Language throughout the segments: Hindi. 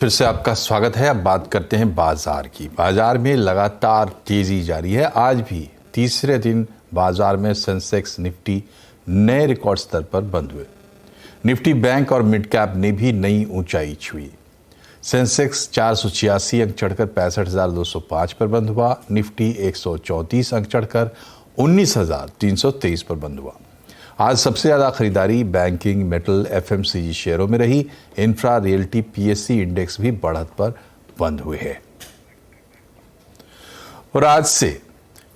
फिर से आपका स्वागत है। अब बात करते हैं बाजार की। बाजार में लगातार तेजी जारी है। आज भी तीसरे दिन बाजार में सेंसेक्स निफ्टी नए रिकॉर्ड स्तर पर बंद हुए। निफ्टी बैंक और मिड कैप ने भी नई ऊंचाई छुई। सेंसेक्स 486 अंक चढ़कर 65,205 पर बंद हुआ। निफ्टी 134 अंक चढ़कर 19,323 पर बंद हुआ। आज सबसे ज़्यादा खरीदारी बैंकिंग, मेटल, एफएमसीजी शेयरों में रही। इंफ्रा, रियल्टी, पीएससी इंडेक्स भी बढ़त पर बंद हुए हैं। और आज से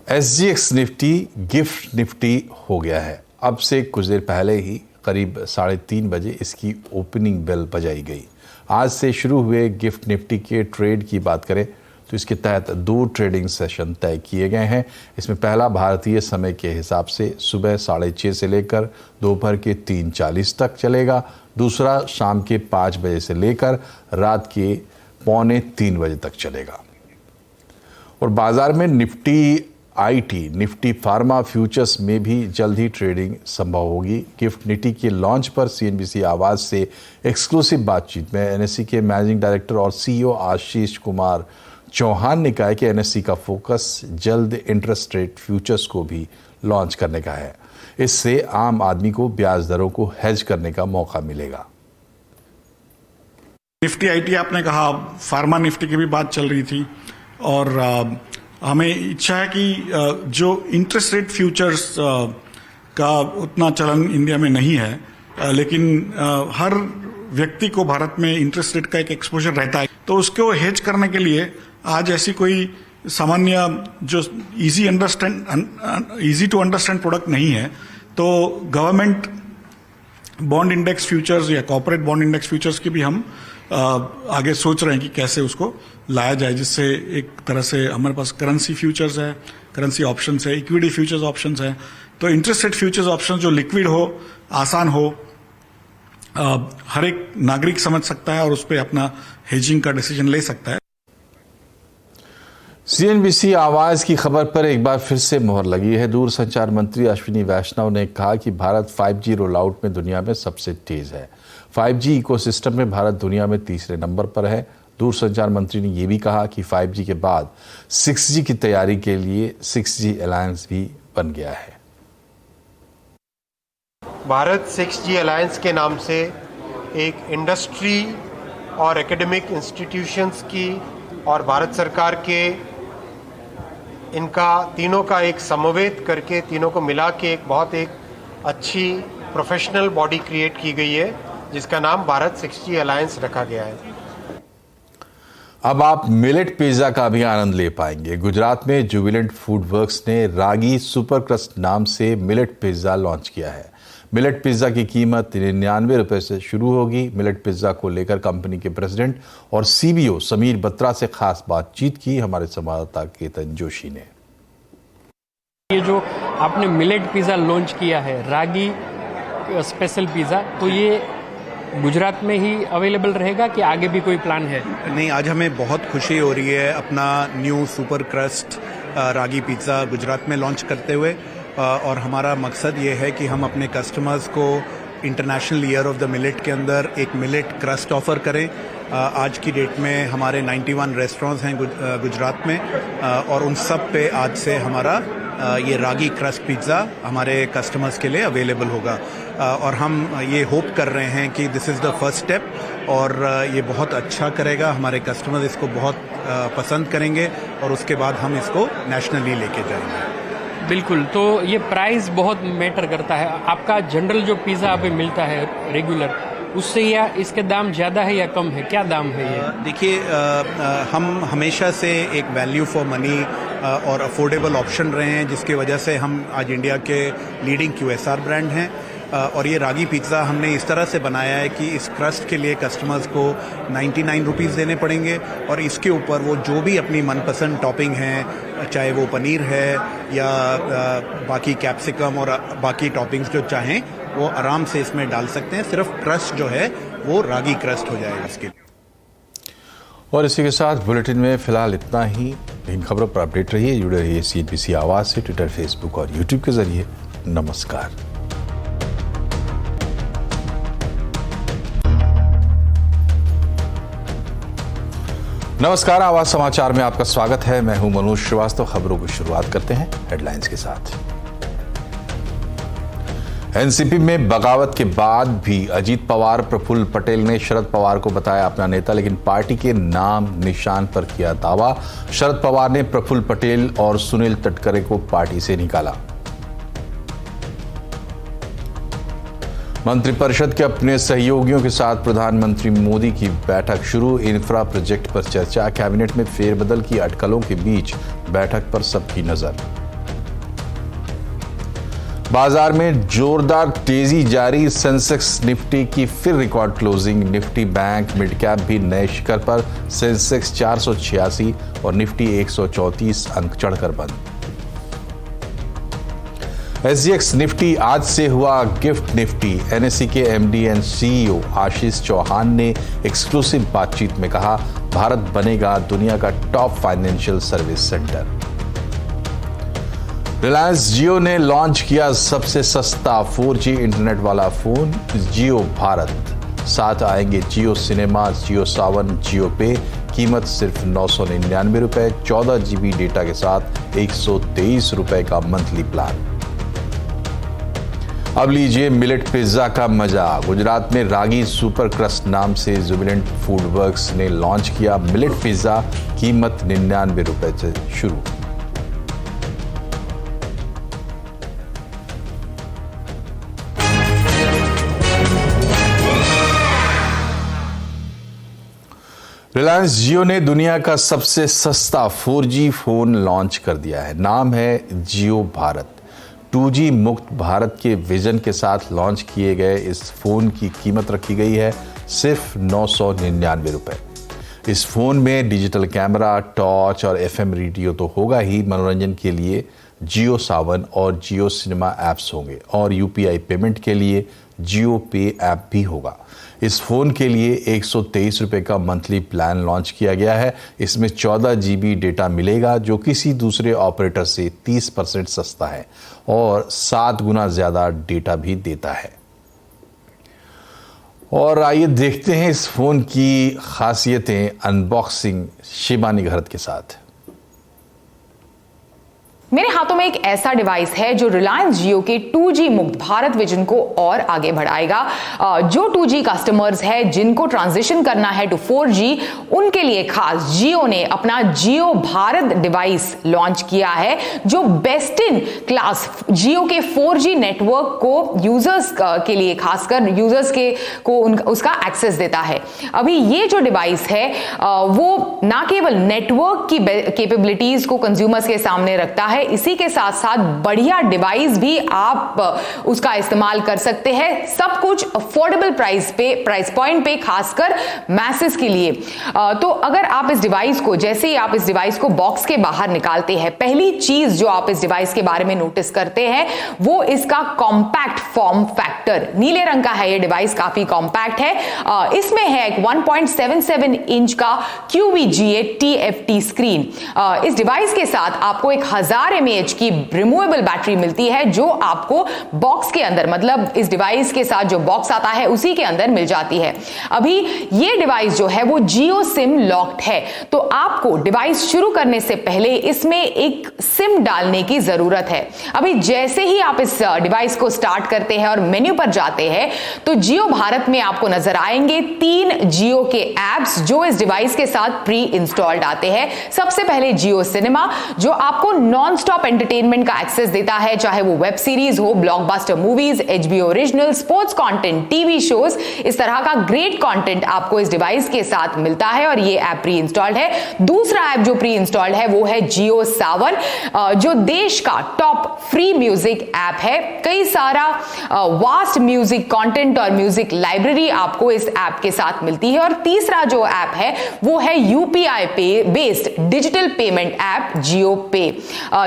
एसजीएक्स निफ्टी गिफ्ट निफ्टी हो गया है। अब से कुछ देर पहले ही करीब 3:30 बजे इसकी ओपनिंग बेल बजाई गई। आज से शुरू हुए गिफ्ट निफ्टी के ट्रेड की बात करें तो इसके तहत 2 ट्रेडिंग सेशन तय किए गए हैं। इसमें पहला भारतीय समय के हिसाब से सुबह 6:30 से लेकर दोपहर के 3:40 तक चलेगा। दूसरा शाम के 5 बजे से लेकर रात के 2:45 बजे तक चलेगा। और बाजार में Nifty IT, Nifty pharma futures में भी जल्द ही ट्रेडिंग संभव होगी। गिफ्ट निफ्टी के लॉन्च पर सीएनबीसी आवाज से एक्सक्लूसिव बातचीत में एनएससी के मैनेजिंग डायरेक्टर और सीईओ आशीष कुमार चौहान ने कहा कि एनएससी का फोकस जल्द इंटरेस्ट रेट फ्यूचर्स को भी लॉन्च करने का है। इससे आम आदमी को ब्याज दरों को हेज करने का मौका मिलेगा। निफ्टी आईटी आपने कहा, फार्मा निफ्टी की भी बात चल रही थी और हमें इच्छा है कि जो इंटरेस्ट रेट फ्यूचर्स का उतना चलन इंडिया में नहीं है, लेकिन हर व्यक्ति को भारत में इंटरेस्ट रेट का एक एक्सपोजर रहता है, तो उसको हेज करने के लिए आज ऐसी कोई सामान्य जो इजी टू अंडरस्टैंड प्रोडक्ट नहीं है, तो गवर्नमेंट बॉन्ड इंडेक्स फ्यूचर्स या कॉर्पोरेट बॉन्ड इंडेक्स फ्यूचर्स की भी हम आगे सोच रहे हैं कि कैसे उसको लाया जाए, जिससे एक तरह से हमारे पास करेंसी फ्यूचर्स है, करेंसी ऑप्शंस है, इक्विटी फ्यूचर्स ऑप्शंस है, तो इंटरेस्ट रेट फ्यूचर्स ऑप्शंस जो लिक्विड हो, आसान हो, हर एक नागरिक समझ सकता है और उस पर अपना हेजिंग का डिसीजन ले सकता है। सीएनबीसी आवाज की खबर पर एक बार फिर से मोहर लगी है। दूरसंचार मंत्री अश्विनी वैष्णव ने कहा कि भारत 5G रोल आउट में दुनिया में सबसे तेज है। 5G इकोसिस्टम में भारत दुनिया में तीसरे नंबर पर है। दूरसंचार मंत्री ने यह भी कहा कि 5G के बाद 6G की तैयारी के लिए 6G अलायंस भी बन गया है। भारत 6G अलायंस के नाम से एक इंडस्ट्री और एकेडमिक इंस्टीट्यूशंस की और भारत सरकार के इनका तीनों का एक समवेत करके, तीनों को मिला के एक बहुत अच्छी प्रोफेशनल बॉडी क्रिएट की गई है, जिसका नाम भारत 6G अलायंस रखा गया है। अब आप मिलेट पिज्जा का भी आनंद ले पाएंगे। गुजरात में जुबिलेंट फूड वर्क्स ने रागी सुपर क्रस्ट नाम से मिलेट पिज्जा लॉन्च किया है। मिलेट पिज्जा की कीमत 99 रुपए से शुरू होगी। मिलेट पिज्जा को लेकर कंपनी के प्रेसिडेंट और सीबीओ समीर बत्रा से खास बातचीत की हमारे संवाददाता केतन जोशी ने। ये जो आपने मिलेट पिज्जा लॉन्च किया है, रागी स्पेशल पिज्जा, तो ये गुजरात में ही अवेलेबल रहेगा कि आगे भी कोई प्लान है? नहीं, आज हमें बहुत खुशी हो रही है अपना न्यू सुपर क्रस्ट रागी पिज्ज़ा गुजरात में लॉन्च करते हुए, और हमारा मकसद ये है कि हम अपने कस्टमर्स को international year of the millet के अंदर एक मिलेट क्रस्ट ऑफर करें। आज की डेट में हमारे 91 रेस्टोरेंट्स हैं गुजरात में, और उन सब पे आज से हमारा ये रागी क्रस्ट पिज्ज़ा हमारे कस्टमर्स के लिए अवेलेबल होगा। और हम ये होप कर रहे हैं कि this is the first step, और ये बहुत अच्छा करेगा, हमारे कस्टमर्स इसको बहुत पसंद करेंगे, और उसके बाद हम इसको नेशनली लेके जाएंगे। बिल्कुल, तो ये प्राइस बहुत मैटर करता है। आपका जनरल जो पिज़्ज़ा अभी मिलता है रेगुलर, उससे या इसके दाम ज़्यादा है या कम है? क्या दाम है ये? देखिए, हम हमेशा से एक वैल्यू फॉर मनी और अफोर्डेबल ऑप्शन रहे हैं, जिसकी वजह से हम आज इंडिया के लीडिंग QSR ब्रांड हैं। और ये रागी पिज़्ज़ा हमने इस तरह से बनाया है कि इस क्रस्ट के लिए कस्टमर्स को 99 रुपीज़ देने पड़ेंगे, और इसके ऊपर वो जो भी अपनी मनपसंद टॉपिंग है, चाहे वो पनीर है या बाकी कैप्सिकम और बाकी टॉपिंग्स जो चाहें, वो आराम से इसमें डाल सकते हैं। सिर्फ क्रस्ट जो है वो रागी क्रस्ट हो जाएगा इसके। और इसी के साथ बुलेटिन में फिलहाल इतना ही। इन खबरों पर अपडेट रहिए, जुड़े रहिए सीएनबीसी आवाज से ट्विटर, फेसबुक और यूट्यूब के जरिए। नमस्कार। नमस्कार, आवाज समाचार में आपका स्वागत है। मैं हूं मनोज श्रीवास्तव। खबरों की शुरुआत करते हैं हेडलाइंस के साथ। एनसीपी में बगावत के बाद भी अजीत पवार, प्रफुल्ल पटेल ने शरद पवार को बताया अपना नेता, लेकिन पार्टी के नाम निशान पर किया दावा। शरद पवार ने प्रफुल्ल पटेल और सुनील तटकरे को पार्टी से निकाला। मंत्रिपरिषद के अपने सहयोगियों के साथ प्रधानमंत्री मोदी की बैठक शुरू। इंफ्रा प्रोजेक्ट पर चर्चा। कैबिनेट में फेरबदल की अटकलों के बीच बैठक पर सबकी नजर। बाजार में जोरदार तेजी जारी। सेंसेक्स निफ्टी की फिर record closing. Nifty bank mid cap भी नए शिखर पर। सेंसेक्स 486 और निफ्टी 134 अंक चढ़कर बंद। एसजीएक्स निफ्टी आज से हुआ गिफ्ट निफ्टी। एनएसई के MD and CEO Ashish Chauhan ने एक्सक्लूसिव बातचीत में कहा, भारत बनेगा दुनिया का top financial service center. Reliance Jio ने लॉन्च किया सबसे सस्ता 4G इंटरनेट वाला फोन जियो भारत। साथ आएंगे जियो सिनेमा, जियो सावन, जियो पे। कीमत सिर्फ 999 रुपए। 14 GB डेटा के साथ 123 रुपए का मंथली प्लान। अब लीजिए मिलेट पिज्जा का मजा। गुजरात में रागी सुपर क्रस्ट नाम से जुबिलेंट फूड वर्क्स ने लॉन्च किया मिलेट पिज्जा। कीमत 99 रुपए से शुरू। रिलायंस जियो ने दुनिया का सबसे सस्ता 4G फोन लॉन्च कर दिया है। नाम है जियो भारत। 2G मुक्त भारत के विजन के साथ लॉन्च किए गए इस फोन की कीमत रखी गई है सिर्फ 999 रुपए। इस फोन में डिजिटल कैमरा, टॉर्च और FM रेडियो तो होगा ही, मनोरंजन के लिए जियो सावन और जियो सिनेमा ऐप्स होंगे और UPI पेमेंट के लिए जियो पे ऐप भी होगा। इस फोन के लिए 123 रुपए का मंथली प्लान लॉन्च किया गया है। इसमें 14 GB डेटा मिलेगा जो किसी दूसरे ऑपरेटर से 30% सस्ता है और 7 गुना ज्यादा डेटा भी देता है। और आइए देखते हैं इस फोन की खासियतें। अनबॉक्सिंग शिबानी घरत के साथ। मेरे हाथों में एक ऐसा डिवाइस है जो रिलायंस जियो के 2G मुक्त भारत विजन को और आगे बढ़ाएगा। जो 2G कस्टमर्स है जिनको ट्रांजिशन करना है टू 4G, उनके लिए खास जियो ने अपना जियो भारत डिवाइस लॉन्च किया है जो बेस्ट इन क्लास जियो के 4G नेटवर्क को यूजर्स के लिए, खासकर यूजर्स को उसका एक्सेस देता है। अभी ये जो डिवाइस है वो ना केवल नेटवर्क की कैपेबिलिटीज को कंज्यूमर्स के सामने रखता है, इसी के साथ साथ बढ़िया डिवाइस भी आप उसका इस्तेमाल कर सकते हैं। सब कुछ अफोर्डेबल प्राइस पॉइंट पे, खासकर मैसेस के लिए। तो अगर आप इस डिवाइस को, जैसे ही आप इस डिवाइस को बॉक्स के बाहर निकालते हैं, पहली चीज जो आप इस डिवाइस के बारे में नोटिस करते हैं वो इसका कॉम्पैक्ट फॉर्म फैक्टर। नीले रंग का है ये डिवाइस, काफी कॉम्पैक्ट है। इसमें है एक 1.77 इंच का QVGA TFT स्क्रीन। इस डिवाइस के साथ आपको 1000 mAh की रिमूवेबल बैटरी मिलती है जो आपको बॉक्स के अंदर, मतलब इस डिवाइस के साथ जो बॉक्स आता है उसी के अंदर मिल जाती है। अभी ये डिवाइस जो है वो जियो सिम लॉक्ड है, तो आपको डिवाइस शुरू करने से पहले इसमें एक सिम डालने की जरूरत है। अभी जैसे ही आप इस डिवाइस को स्टार्ट करते हैं और मेन्यू पर जाते हैं तो जियो भारत में आपको नजर आएंगे 3 जियो के एप्स जो इस डिवाइस के साथ प्री इंस्टॉल्ड आते हैं। सबसे पहले जियो सिनेमा जो आपको नॉन स्टॉप एंटरटेनमेंट का एक्सेस देता है, चाहे वो वेब सीरीज हो, blockbuster movies, HBO original, sports content, TV shows, इस तरह का ग्रेट कंटेंट आपको इस डिवाइस के साथ मिलता है और ये ऐप प्री इंस्टॉल्ड है। दूसरा ऐप जो प्री इंस्टॉल्ड है वो है जियो सावन, जो देश का टॉप फ्री म्यूजिक ऐप है। कई सारा वास्ट म्यूजिक कंटेंट और म्यूजिक लाइब्रेरी आपको इस ऐप के साथ मिलती है। और तीसरा जो ऐप है वो है UPI पे बेस्ड डिजिटल पेमेंट ऐप जियो पे।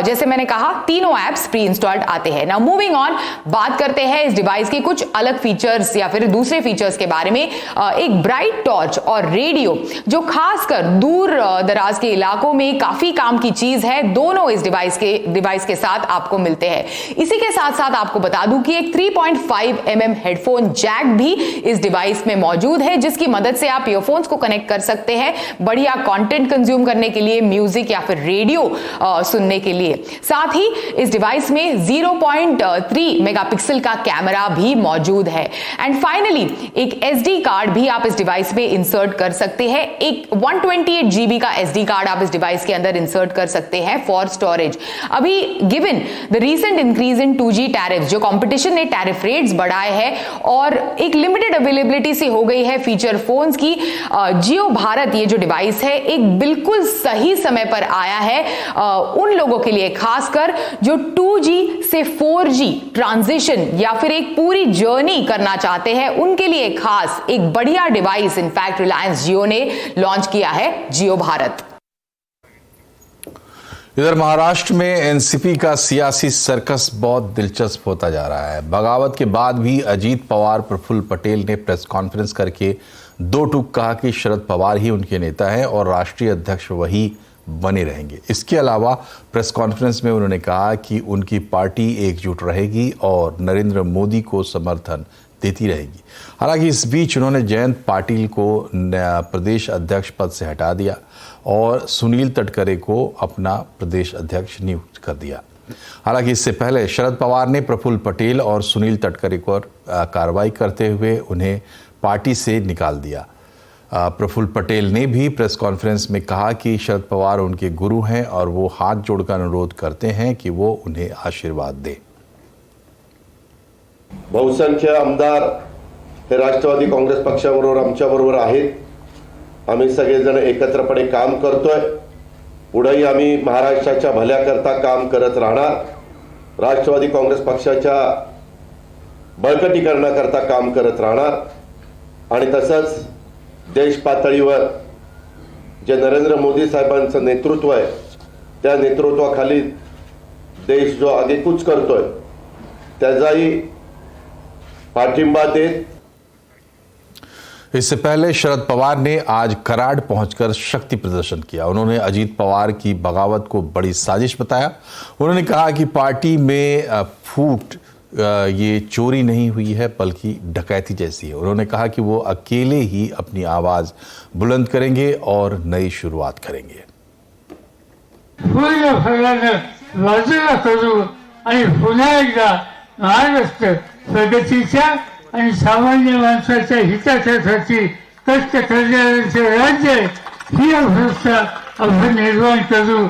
जैसे मैंने कहा तीनों ऐप्स प्री इंस्टॉल्ड आते हैं। नाउ मूविंग ऑन, बात करते हैं इस डिवाइस के कुछ अलग फीचर्स या फिर दूसरे फीचर्स के बारे में। एक ब्राइट टॉर्च और रेडियो जो खासकर दूर दराज के इलाकों में काफी काम की चीज है, दोनों इस डिवाइस के साथ आपको मिलते हैं। इसी के साथ साथ आपको बता दूं कि एक 3.5 mm हेडफोन जैक भी इस डिवाइस में मौजूद है, जिसकी मदद से आप ईयरफोन्स को कनेक्ट कर सकते हैं बढ़िया कंटेंट कंज्यूम करने के लिए, म्यूजिक या फिर रेडियो सुनने के लिए। साथ ही इस डिवाइस में 0.3 मेगापिक्सल का कैमरा भी मौजूद है। एंड फाइनली एक SD कार्ड भी आप इस डिवाइस में इंसर्ट कर सकते हैं। एक 128 GB का SD कार्ड आप इस डिवाइस के अंदर इंसर्ट कर सकते हैं फॉर स्टोरेज। अभी given the recent increase in 2G tariff, जो कंपटीशन ने टैरिफ रेट्स बढ़ाए हैं और एक लिमिटेड अवेलेबिलिटी से हो गई है फीचर फोन्स की, जियो भारत ये जो डिवाइस है एक बिल्कुल सही समय पर आया है उन लोगों के लिए, खासकर जो 2G से 4G ट्रांजिशन या फिर एक पूरी जर्नी करना चाहते हैं उनके लिए खास एक बढ़िया डिवाइस इनफैक्ट रिलायंस जियो ने लॉन्च किया है, जियो भारत। इधर महाराष्ट्र में एनसीपी का सियासी सर्कस बहुत दिलचस्प होता जा रहा है। बगावत के बाद भी अजीत पवार प्रफुल्ल पटेल ने प्रेस कॉन्फ्रेंस करके दो टूक कहा कि शरद पवार ही उनके नेता हैं और राष्ट्रीय अध्यक्ष वही बने रहेंगे। इसके अलावा प्रेस कॉन्फ्रेंस में उन्होंने कहा कि उनकी पार्टी एकजुट रहेगी और नरेंद्र मोदी को समर्थन देती रहेगी। हालांकि इस बीच उन्होंने जयंत पाटिल को प्रदेश अध्यक्ष पद से हटा दिया और सुनील तटकरे को अपना प्रदेश अध्यक्ष नियुक्त कर दिया। हालांकि इससे पहले शरद पवार ने प्रफुल्ल पटेल और सुनील तटकरे पर कार्रवाई करते हुए उन्हें पार्टी से निकाल दिया। प्रफुल्ल पटेल ने भी प्रेस कॉन्फ्रेंस में कहा कि शरद पवार उनके गुरु हैं और वो हाथ जोड़कर अनुरोध करते हैं कि वो उन्हें आशीर्वाद दें। बहुसंख्य आमदार हे राष्ट्रवादी काँग्रेस पक्षाबरोबर आमच्याबरोबर आहेत। आम्ही सगळेजण एकत्रपणे काम करतोय। पुढेही आम्ही महाराष्ट्राच्या भल्याकरता काम करत राहणार। राष्ट्रवादी काँग्रेस पक्षाच्या बळकटीकरणाकरता काम करत राहणार आणि तसंच देश पातळीवर जे नरेंद्र मोदी साहेबांचं नेतृत्व आहे त्या नेतृत्वाखाली देश जो आगेकूच करतोय त्याचाही पाठिंबा देत। इससे पहले शरद पवार ने आज कराड़ पहुंचकर शक्ति प्रदर्शन किया। उन्होंने अजीत पवार की बगावत को बड़ी साजिश बताया। उन्होंने कहा कि पार्टी में फूट ये चोरी नहीं हुई है बल्कि डकैती जैसी है। उन्होंने कहा कि वो अकेले ही अपनी आवाज बुलंद करेंगे और नई शुरुआत करेंगे। बाजूला करू आणि पुन्हा एकदा महाराष्ट्र प्रगतीच्या आणि सामान्य माणसाच्या हितासाठी कष्ट करणाऱ्यांचे राज्य ही अवस्था आपण निर्माण करू।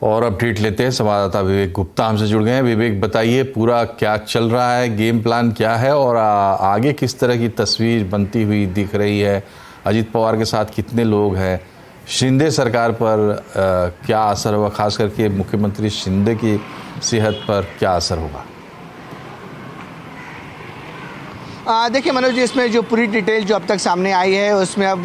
और अपडेट लेते हैं, संवाददाता विवेक गुप्ता हमसे जुड़ गए हैं। विवेक, बताइए पूरा क्या चल रहा है, गेम प्लान क्या है और आगे किस तरह की तस्वीर बनती हुई दिख रही है? अजीत पवार के साथ कितने लोग हैं? शिंदे सरकार पर क्या असर होगा, खास करके मुख्यमंत्री शिंदे की सेहत पर क्या असर होगा? देखिए मनोज जी, इसमें जो पूरी डिटेल जो अब तक सामने आई है उसमें अब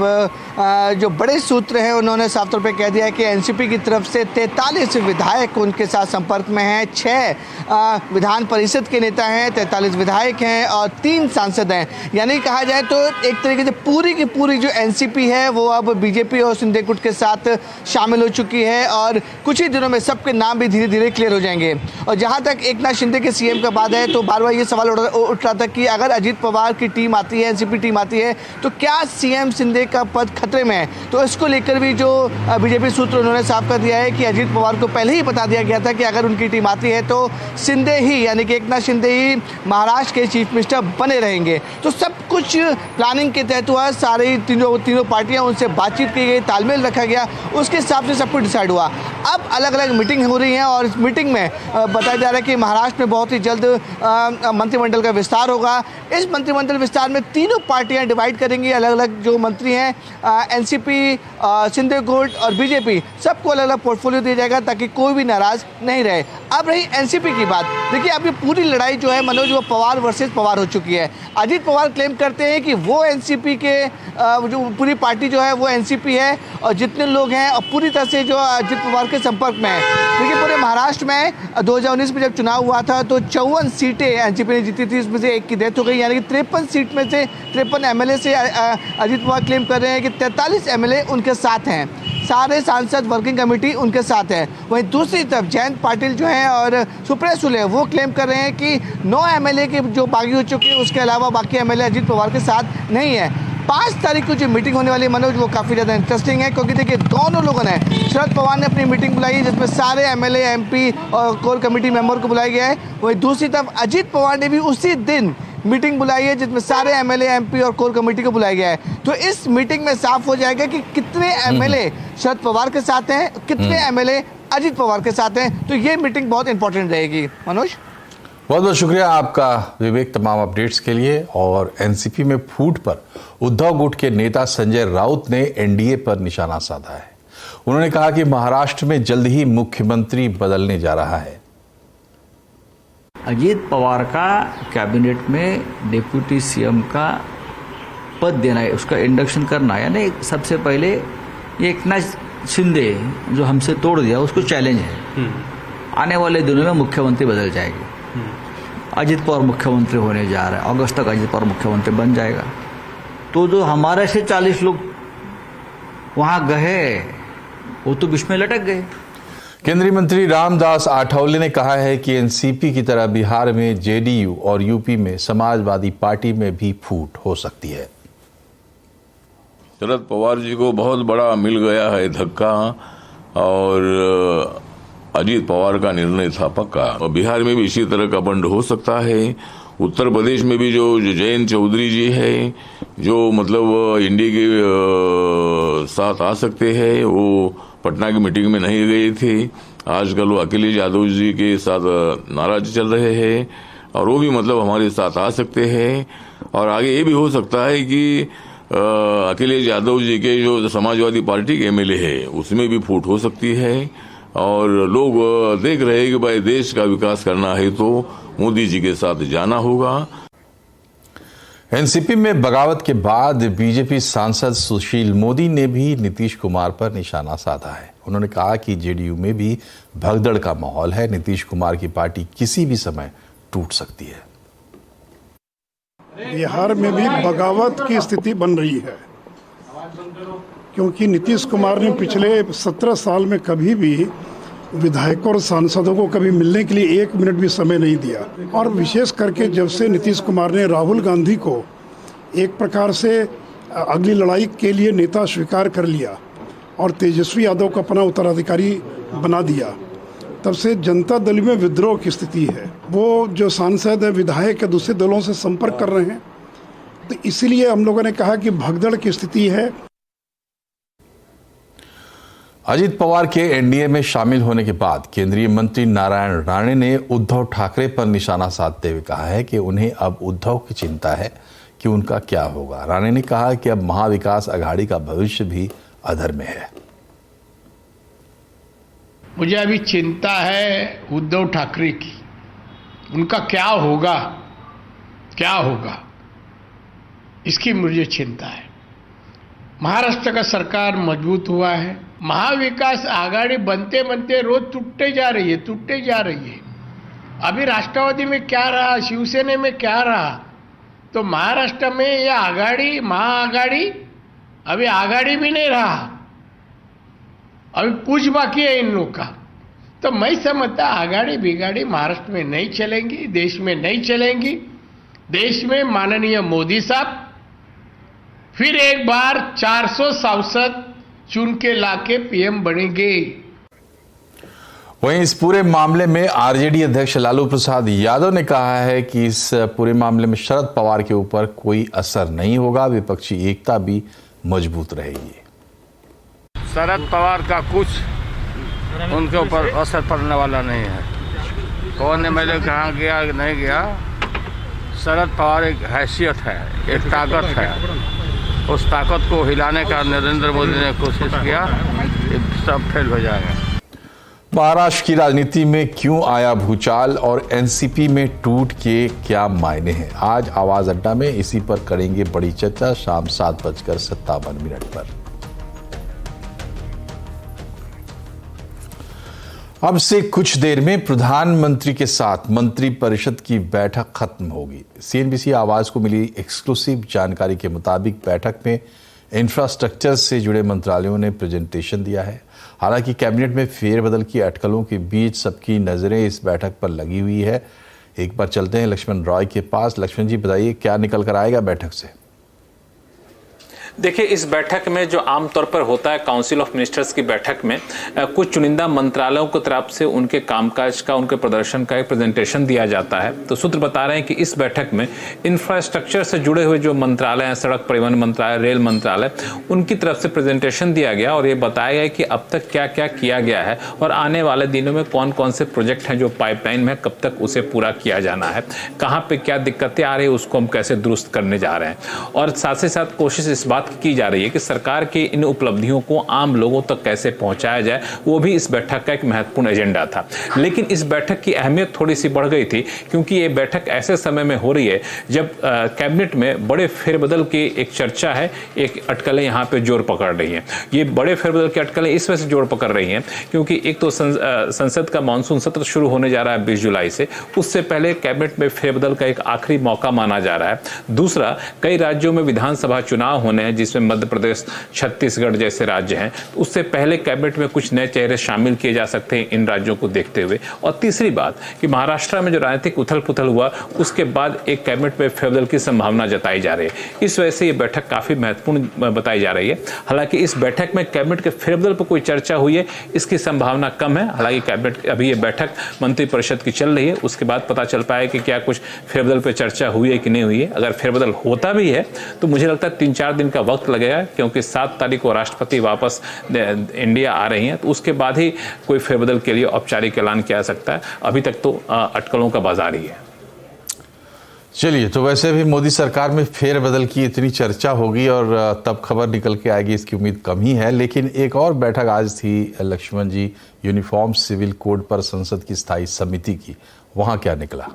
जो बड़े सूत्र हैं उन्होंने साफ तौर पे कह दिया है कि एनसीपी की तरफ से 43 विधायक उनके साथ संपर्क में हैं, 6 विधान परिषद के नेता हैं, 43 विधायक हैं और 3 सांसद हैं। यानी कहा जाए तो एक तरीके से पूरी की पूरी जो एनसीपी है वो अब बीजेपी और शिंदे गुट के साथ शामिल हो चुकी है और कुछ ही दिनों में सबके नाम भी धीरे धीरे क्लियर हो जाएंगे। और जहाँ तक एकनाथ शिंदे के सीएम का बात है तो बार बार ये सवाल उठ रहा था कि अगर अजीत पवार की टीम आती है, एनसीपी टीम आती है तो क्या सीएम शिंदे का पद खतरे में है। तो इसको लेकर भी जो बीजेपी सूत्र उन्होंने साफ कर दिया है कि अजीत पवार को पहले ही बता दिया गया था कि अगर उनकी टीम आती है तो शिंदे ही यानी कि एकनाथ शिंदे ही महाराष्ट्र के चीफ मिनिस्टर बने रहेंगे। तो सब कुछ प्लानिंग के तहत हुआ, सारी तीनों पार्टियां उनसे बातचीत की गई, तालमेल रखा गया, उसके हिसाब से सब कुछ डिसाइड हुआ। अब अलग अलग मीटिंग हो रही है और इस मीटिंग में बताया जा रहा है कि महाराष्ट्र में बहुत ही जल्द मंत्रिमंडल का विस्तार होगा। इस मंत्रिमंडल विस्तार में तीनों पार्टियां डिवाइड करेंगी, अलग अलग जो मंत्री हैं एनसीपी, शिंदे गुट और बीजेपी, सबको अलग अलग पोर्टफोलियो दिया जाएगा ताकि कोई भी नाराज नहीं रहे। अब रही एनसीपी की बात। देखिए अब ये पूरी लड़ाई जो है मनोज वो पवार वर्सेस पवार हो चुकी है। अजीत पवार क्लेम करते हैं कि वो एनसीपी के जो पूरी पार्टी जो है वो एनसीपी है और जितने लोग हैं और पूरी तरह से जो अजीत पवार के संपर्क में है। देखिए पूरे महाराष्ट्र में 2019 में जब चुनाव हुआ था तो 54 सीटें एनसीपी ने जीती थी, इसमें से एक की डेथ हो गई, यानी कि 53 सीट में से 53 एमएलए से अजीत पवार क्लेम कर रहे हैं कि 43 एमएलए उनके साथ हैं, सारे सांसद वर्किंग कमेटी उनके साथ है। वहीं दूसरी तरफ जयंत पाटिल जो हैं और सुप्रिया सुले वो क्लेम कर रहे हैं कि 9 एमएलए के जो बागी हो चुके हैं उसके अलावा बाकी एमएलए अजीत पवार के साथ नहीं है। 5 तारीख को जो मीटिंग होने वाली है मनोज वो काफ़ी ज़्यादा इंटरेस्टिंग है, क्योंकि देखिए दोनों लोगों ने, शरद पवार ने अपनी मीटिंग बुलाई है जिसमें सारे एमएलए एमपी और कोर कमेटी मेंबर को बुलाया गया है। वहीं दूसरी तरफ अजीत पवार ने भी उसी दिन मीटिंग बुलाई है जिसमें सारे एमएलए एमपी और कोर कमेटी को बुलाया गया है। तो इस मीटिंग में साफ हो जाएगा कि कितने एमएलए शरद पवार के साथ हैं, कितने एमएलए अजीत पवार के साथ हैं। तो ये मीटिंग बहुत इंपॉर्टेंट रहेगी। मनोज बहुत बहुत शुक्रिया आपका विवेक तमाम अपडेट्स के लिए। और एनसीपी में फूट पर उद्धव गुट के नेता संजय राउत ने एनडीए पर निशाना साधा है। उन्होंने कहा कि महाराष्ट्र में जल्द ही मुख्यमंत्री बदलने जा रहा है। अजीत पवार का कैबिनेट में डिप्टी सीएम का पद देना है, उसका इंडक्शन करना है, यानी सबसे पहले ये एकनाथ शिंदे जो हमसे तोड़ दिया उसको चैलेंज है। आने वाले दिनों में मुख्यमंत्री बदल जाएगी। अजीत पवार मुख्यमंत्री होने जा रहा है, अगस्त तक अजीत पवार मुख्यमंत्री बन जाएगा। तो जो हमारे से 40 लोग वहाँ गए वो तो बीच में लटक गए। केंद्रीय मंत्री रामदास आठवले ने कहा है कि एनसीपी की तरह बिहार में जेडीयू और यूपी में समाजवादी पार्टी में भी फूट हो सकती है। शरद पवार जी को बहुत बड़ा मिल गया है धक्का और अजीत पवार का निर्णय था पक्का। और बिहार में भी इसी तरह का बंड हो सकता है। उत्तर प्रदेश में भी जो जयंत चौधरी जी है जो मतलब इंडी के साथ आ सकते हैं, वो पटना की मीटिंग में नहीं गए थे। आजकल वो अखिलेश यादव जी के साथ नाराज चल रहे हैं और वो भी मतलब हमारे साथ आ सकते हैं। और आगे ये भी हो सकता है कि अखिलेश यादव जी के जो समाजवादी पार्टी के एमएलए है उसमें भी फूट हो सकती है। और लोग देख रहे हैं कि भाई देश का विकास करना है तो मोदी जी के साथ जाना होगा। एनसीपी में बगावत के बाद बीजेपी सांसद सुशील मोदी ने भी नीतीश कुमार पर निशाना साधा है। उन्होंने कहा कि जेडीयू में भी भगदड़ का माहौल है, नीतीश कुमार की पार्टी किसी भी समय टूट सकती है। बिहार में भी बगावत की स्थिति बन रही है, क्योंकि नीतीश कुमार ने पिछले 17 साल में कभी भी विधायकों और सांसदों को कभी मिलने के लिए 1 मिनट भी समय नहीं दिया। और विशेष करके जब से नीतीश कुमार ने राहुल गांधी को एक प्रकार से अगली लड़ाई के लिए नेता स्वीकार कर लिया और तेजस्वी यादव को अपना उत्तराधिकारी बना दिया, तब से जनता दल में विद्रोह की स्थिति है। वो जो सांसद है विधायक है दूसरे दलों से संपर्क कर रहे हैं, तो इसीलिए हम लोगों ने कहा कि भगदड़ की स्थिति है। अजीत पवार के एनडीए में शामिल होने के बाद केंद्रीय मंत्री नारायण राणे ने उद्धव ठाकरे पर निशाना साधते हुए कहा है कि उन्हें अब उद्धव की चिंता है कि उनका क्या होगा। राणे ने कहा कि अब महाविकास अघाड़ी का भविष्य भी अधर में है। मुझे अभी चिंता है उद्धव ठाकरे की, उनका क्या होगा, क्या होगा इसकी मुझे चिंता है। महाराष्ट्र का सरकार मजबूत हुआ है, महाविकास आघाड़ी बनते बनते रोज टूटते जा रही है। अभी राष्ट्रवादी में क्या रहा, शिवसेना में क्या रहा, तो महाराष्ट्र में यह आघाड़ी महाआघाड़ी अभी आघाड़ी भी नहीं रहा, अभी कुछ बाकी है इन लोग का। तो मैं समझता आघाड़ी बिगाड़ी महाराष्ट्र में नहीं चलेंगी, देश में नहीं चलेंगी। देश में माननीय मोदी साहब फिर एक बार 400 सांसद चुन के लाके पीएम बनेंगे। वहीं इस पूरे मामले में आरजेडी अध्यक्ष लालू प्रसाद यादव ने कहा है कि इस पूरे मामले में शरद पवार के ऊपर कोई असर नहीं होगा, विपक्षी एकता भी मजबूत रहेगी। शरद पवार का कुछ उनके ऊपर असर पड़ने वाला नहीं है। कौन एमएलए कहाँ गया नहीं गया, शरद पवार एक हैसियत है, एक ताकत है। उस ताकत को हिलाने का नरेंद्र मोदी ने कोशिश किया, ये सब फेल हो जाएगा। महाराष्ट्र की राजनीति में क्यों आया भूचाल और एनसीपी में टूट के क्या मायने हैं, आज आवाज अड्डा में इसी पर करेंगे बड़ी चर्चा शाम 7:57 पर। अब से कुछ देर में प्रधानमंत्री के साथ मंत्रिपरिषद की बैठक खत्म होगी। सीएनबीसी आवाज को मिली एक्सक्लूसिव जानकारी के मुताबिक बैठक में इंफ्रास्ट्रक्चर से जुड़े मंत्रालयों ने प्रेजेंटेशन दिया है। हालांकि कैबिनेट में फेरबदल की अटकलों के बीच सबकी नजरें इस बैठक पर लगी हुई है। एक बार चलते हैं लक्ष्मण रॉय के पास। लक्ष्मण जी, बताइए क्या निकल कर आएगा बैठक से? देखिए, इस बैठक में जो आमतौर पर होता है काउंसिल ऑफ मिनिस्टर्स की बैठक में कुछ चुनिंदा मंत्रालयों की तरफ से उनके कामकाज का, उनके प्रदर्शन का एक प्रेजेंटेशन दिया जाता है। तो सूत्र बता रहे हैं कि इस बैठक में इंफ्रास्ट्रक्चर से जुड़े हुए जो मंत्रालय हैं, सड़क परिवहन मंत्रालय, रेल मंत्रालय, उनकी तरफ से प्रेजेंटेशन दिया गया और ये बताया गया कि अब तक क्या क्या किया गया है और आने वाले दिनों में कौन कौन से प्रोजेक्ट हैं जो पाइपलाइन में, कब तक उसे पूरा किया जाना है, कहाँ पे क्या दिक्कतें आ रही है, उसको हम कैसे दुरुस्त करने जा रहे हैं। और साथ ही साथ कोशिश इस बात की जा रही है कि सरकार की इन उपलब्धियों को आम लोगों तक कैसे पहुंचाया जाए, वो भी इस बैठक का एक महत्वपूर्ण एजेंडा था। लेकिन इस बैठक की अहमियत थोड़ी सी बढ़ गई थी क्योंकि ये बैठक ऐसे समय में हो रही है जब कैबिनेट में बड़े फेरबदल की एक चर्चा है, एक अटकलें यहाँ पे जोर पकड़ रही हैं। ये बड़े फेरबदल की अटकलें इस वजह से जोर पकड़ रही हैं क्योंकि एक तो संसद का मानसून सत्र शुरू होने जा रहा है 20 जुलाई से, उससे पहले कैबिनेट में फेरबदल का एक आखिरी मौका माना जा रहा है। दूसरा, कई राज्यों में विधानसभा चुनाव होने हैं जिसमें मध्य प्रदेश, छत्तीसगढ़ जैसे राज्य हैं, तो उससे पहले कैबिनेट में कुछ नए चेहरे शामिल किए जा सकते हैं इन राज्यों को देखते हुए। और तीसरी बात कि महाराष्ट्र में जो राजनीतिक उथल पुथल हुआ उसके बाद एक कैबिनेट में फेरबदल की संभावना जताई जा रही है। इस वजह से ये बैठक काफी महत्वपूर्ण बताई जा रही है। हालांकि इस बैठक में कैबिनेट के फेरबदल पर कोई चर्चा हुई है इसकी संभावना कम है। हालांकि कैबिनेट अभी ये बैठक मंत्रिपरिषद की चल रही है, उसके बाद पता चल पाए कि क्या कुछ फेरबदल पर चर्चा हुई है कि नहीं हुई है। अगर फेरबदल होता भी है तो मुझे लगता है 3-4 दिन का वक्त लगेगा क्योंकि 7 तारीख को राष्ट्रपति वापस इंडिया आ रही हैं, तो उसके बाद ही कोई फेरबदल के लिए औपचारिक ऐलान किया जा सकता है। अभी तक तो अटकलों का बाजार ही है। चलिए, तो वैसे भी मोदी सरकार में फेरबदल की इतनी चर्चा होगी और तब खबर निकल के आएगी इसकी उम्मीद कम ही है। लेकिन एक और बैठक आज थी लक्ष्मण जी, यूनिफॉर्म सिविल कोड पर संसद की स्थायी समिति की, वहां क्या निकला?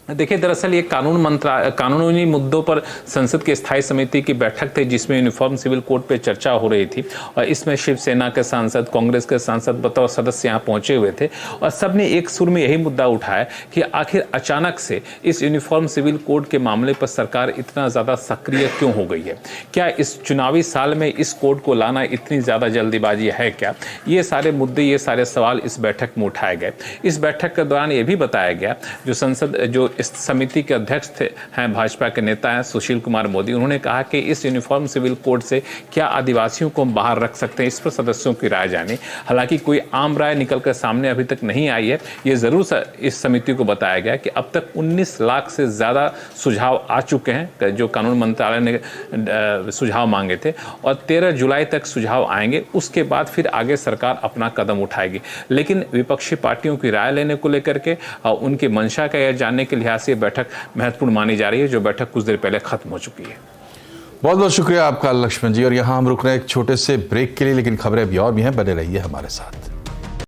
देखिए, दरअसल ये कानूनी मुद्दों पर संसद की स्थायी समिति की बैठक थी जिसमें यूनिफॉर्म सिविल कोड पे चर्चा हो रही थी और इसमें शिवसेना के सांसद, कांग्रेस के सांसद बतौर सदस्य यहाँ पहुंचे हुए थे और सबने एक सुर में यही मुद्दा उठाया कि आखिर अचानक से इस यूनिफॉर्म सिविल कोड के मामले पर सरकार इतना ज़्यादा सक्रिय क्यों हो गई है? क्या इस चुनावी साल में इस कोड को लाना इतनी ज़्यादा जल्दीबाजी है क्या? ये सारे मुद्दे, ये सारे सवाल इस बैठक में उठाए गए। इस बैठक के दौरान ये भी बताया गया, जो इस समिति के अध्यक्ष हैं भाजपा के नेता हैं सुशील कुमार मोदी, उन्होंने कहा कि इस यूनिफॉर्म सिविल कोड से क्या आदिवासियों को हम बाहर रख सकते हैं, इस पर सदस्यों की राय जानी। हालांकि कोई आम राय निकल कर सामने अभी तक नहीं आई है। ये जरूर इस समिति को बताया गया कि अब तक 19 लाख से ज्यादा सुझाव आ चुके हैं जो कानून मंत्रालय ने सुझाव मांगे थे और 13 जुलाई तक सुझाव आएंगे। उसके बाद फिर आगे सरकार अपना कदम उठाएगी। लेकिन विपक्षी पार्टियों की राय लेने को लेकर के और उनकी मंशा का यह जानने के लिहाज से बैठक महत्वपूर्ण मानी जा रही है, जो बैठक कुछ देर पहले खत्म हो चुकी है। बहुत बहुत शुक्रिया आपका लक्ष्मण जी। और यहाँ हम रुक रहे हैं एक छोटे से ब्रेक के लिए, लेकिन खबरें अभी और भी हैं, बने रहिए हमारे साथ।